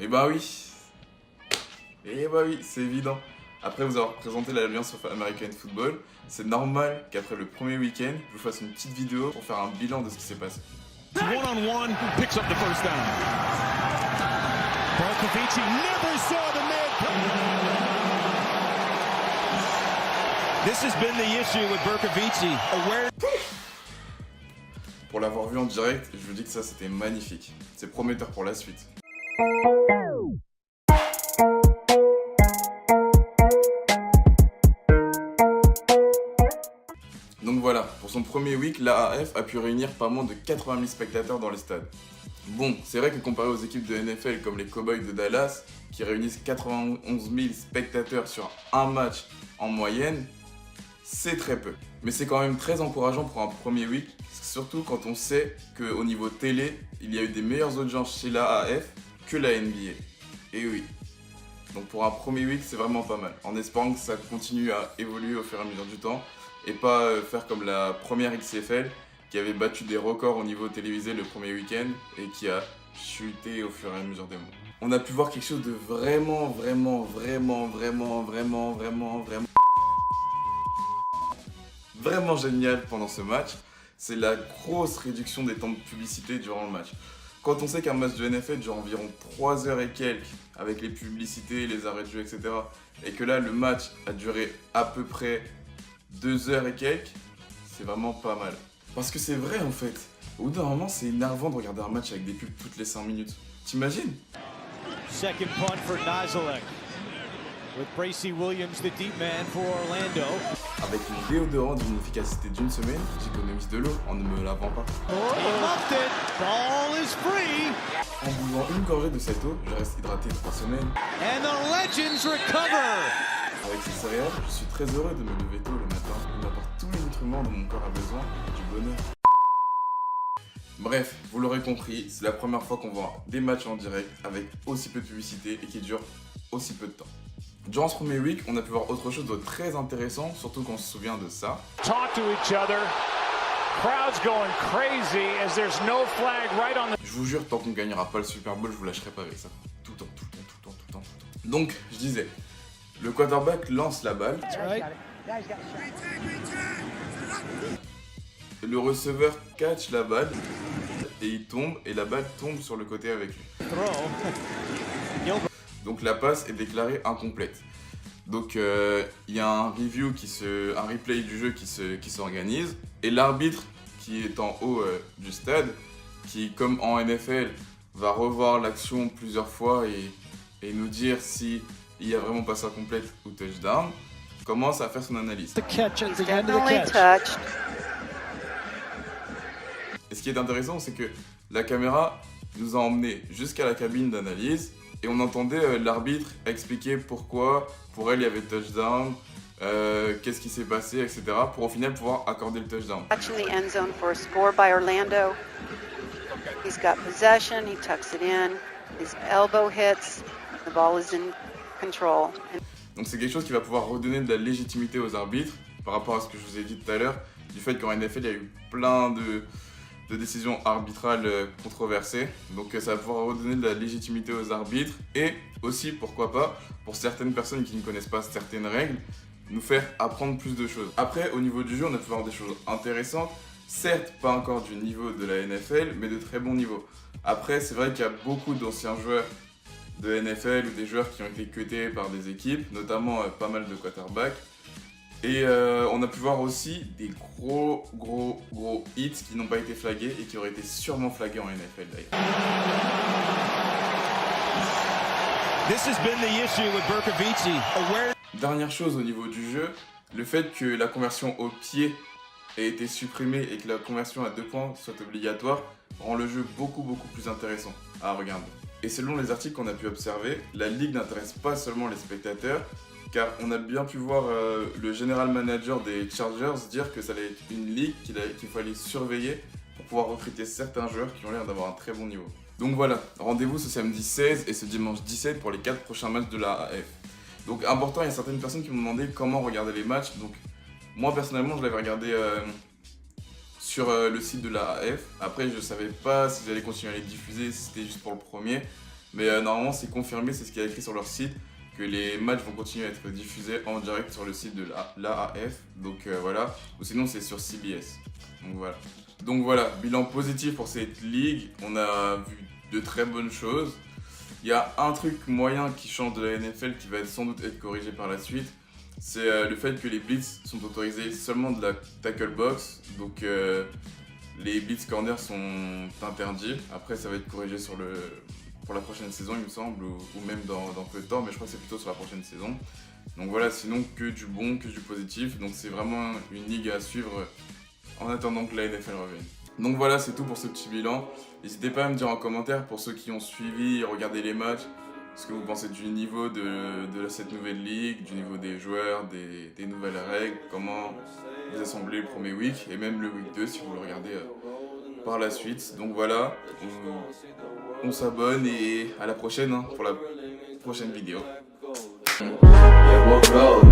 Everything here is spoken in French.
Eh bah oui. Eh bah oui, c'est évident. Après vous avoir présenté l'Alliance of American Football, c'est normal qu'après le premier week-end, je vous fasse une petite vidéo pour faire un bilan de ce qui s'est passé. One-on-one, picks up the first down. Barkovici never saw the man coming. This has been the issue with Barkovici. Pour l'avoir vu en direct, je vous dis que ça c'était magnifique. C'est prometteur pour la suite. Donc voilà, pour son premier week, l'AAF a pu réunir pas moins de 80 000 spectateurs dans les stades. Bon, c'est vrai que comparé aux équipes de NFL comme les Cowboys de Dallas, qui réunissent 91 000 spectateurs sur un match en moyenne, c'est très peu. Mais c'est quand même très encourageant pour un premier week, surtout quand on sait qu'au niveau télé, il y a eu des meilleures audiences chez l'AAF que la NBA. Et oui. Donc pour un premier week, c'est vraiment pas mal, en espérant que ça continue à évoluer au fur et à mesure du temps, et pas faire comme la première XFL, qui avait battu des records au niveau télévisé le premier week-end, et qui a chuté au fur et à mesure des mois. On a pu voir quelque chose de vraiment génial pendant ce match, c'est la grosse réduction des temps de publicité durant le match. Quand on sait qu'un match de NFL dure environ 3 heures et quelques, avec les publicités, les arrêts de jeu, etc., et que là le match a duré à peu près 2 heures et quelques, c'est vraiment pas mal. Parce que c'est vrai en fait, au bout d'un moment c'est énervant de regarder un match avec des pubs toutes les 5 minutes. T'imagines? Second punt for Nizelek. With Bracy Williams, the deep man for Orlando. Avec mon déodorant d'une efficacité d'une semaine, j'économise de l'eau en ne me lavant pas. He muffed it. Ball is free. En buvant une gorgée de cette eau, je reste hydraté 3 semaines. And the Legends recover. Avec ces céréales, je suis très heureux de me lever tôt le matin. Il m'apporte tous les nutriments dont mon corps a besoin et du bonheur. Bref, vous l'aurez compris, c'est la première fois qu'on voit des matchs en direct avec aussi peu de publicité et qui durent aussi peu de temps. Durant ce premier week, on a pu voir autre chose de très intéressant, surtout qu'on se souvient de ça. Talk to each other. Crowd's going crazy as there's no flag right on the... Je vous jure, tant qu'on gagnera pas le Super Bowl, je vous lâcherai pas avec ça. Tout le temps. Donc, je disais, le quarterback lance la balle. Right. Le receveur catch la balle et il tombe et la balle tombe sur le côté avec lui. Throw. Donc la passe est déclarée incomplète. Donc il y a un replay du jeu qui s'organise et l'arbitre qui est en haut du stade, qui comme en NFL va revoir l'action plusieurs fois et nous dire si il y a vraiment passe incomplète ou touchdown, commence à faire son analyse. The catch at the end of the Definitely catch. touched. Et ce qui est intéressant, c'est que la caméra nous a emmenés jusqu'à la cabine d'analyse et on entendait l'arbitre expliquer pourquoi, pour elle, il y avait touchdown, qu'est-ce qui s'est passé, etc. pour au final pouvoir accorder le touchdown. Touching the end zone for a score by Orlando. He's got possession, he tucks it in, his elbow hits, the ball is in control. Donc c'est quelque chose qui va pouvoir redonner de la légitimité aux arbitres par rapport à ce que je vous ai dit tout à l'heure, du fait qu'en NFL, il y a eu plein de décisions arbitrales controversées. Donc ça va pouvoir redonner de la légitimité aux arbitres et aussi, pourquoi pas, pour certaines personnes qui ne connaissent pas certaines règles, nous faire apprendre plus de choses. Après, au niveau du jeu, on a pu voir des choses intéressantes. Certes, pas encore du niveau de la NFL, mais de très bon niveau. Après, c'est vrai qu'il y a beaucoup d'anciens joueurs de NFL ou des joueurs qui ont été cutés par des équipes, notamment pas mal de quarterbacks. Et on a pu voir aussi des gros hits qui n'ont pas été flagués et qui auraient été sûrement flagués en NFL d'ailleurs. This has been the issue with Barkovici. Dernière chose au niveau du jeu, le fait que la conversion au pied ait été supprimée et que la conversion à 2 points soit obligatoire rend le jeu beaucoup plus intéressant à regarder. Et selon les articles qu'on a pu observer, la ligue n'intéresse pas seulement les spectateurs, car on a bien pu voir le general manager des Chargers dire que ça allait être une ligue qu'il fallait surveiller pour pouvoir recruter certains joueurs qui ont l'air d'avoir un très bon niveau. Donc voilà, rendez-vous ce samedi 16 et ce dimanche 17 pour les 4 prochains matchs de la AF. Donc important, il y a certaines personnes qui m'ont demandé comment regarder les matchs. Donc moi personnellement, je l'avais regardé sur le site de la AF. Après, je savais pas si j'allais continuer à les diffuser, si c'était juste pour le premier. Mais normalement, c'est confirmé, c'est ce qui est écrit sur leur site, que les matchs vont continuer à être diffusés en direct sur le site de l'AAF. Donc voilà, ou sinon c'est sur CBS. Donc voilà, bilan positif pour cette ligue. On a vu de très bonnes choses. Il y a un truc moyen qui change de la NFL qui va sans doute être corrigé par la suite. C'est le fait que les blitz sont autorisés seulement de la tackle box. Donc les blitz corners sont interdits. Après ça va être corrigé pour la prochaine saison il me semble, ou même dans peu de temps, mais je crois que c'est plutôt sur la prochaine saison. Donc voilà, sinon que du bon, que du positif. Donc c'est vraiment une ligue à suivre en attendant que la NFL revienne. Donc voilà, c'est tout pour ce petit bilan. N'hésitez pas à me dire en commentaire, pour ceux qui ont suivi et regardé les matchs, ce que vous pensez du niveau de cette nouvelle ligue, du niveau des joueurs, des nouvelles règles, comment vous assemblez le premier week et même le week 2 si vous le regardez par la suite. Donc voilà, on s'abonne et à la prochaine pour la prochaine vidéo. Yeah, we'll go.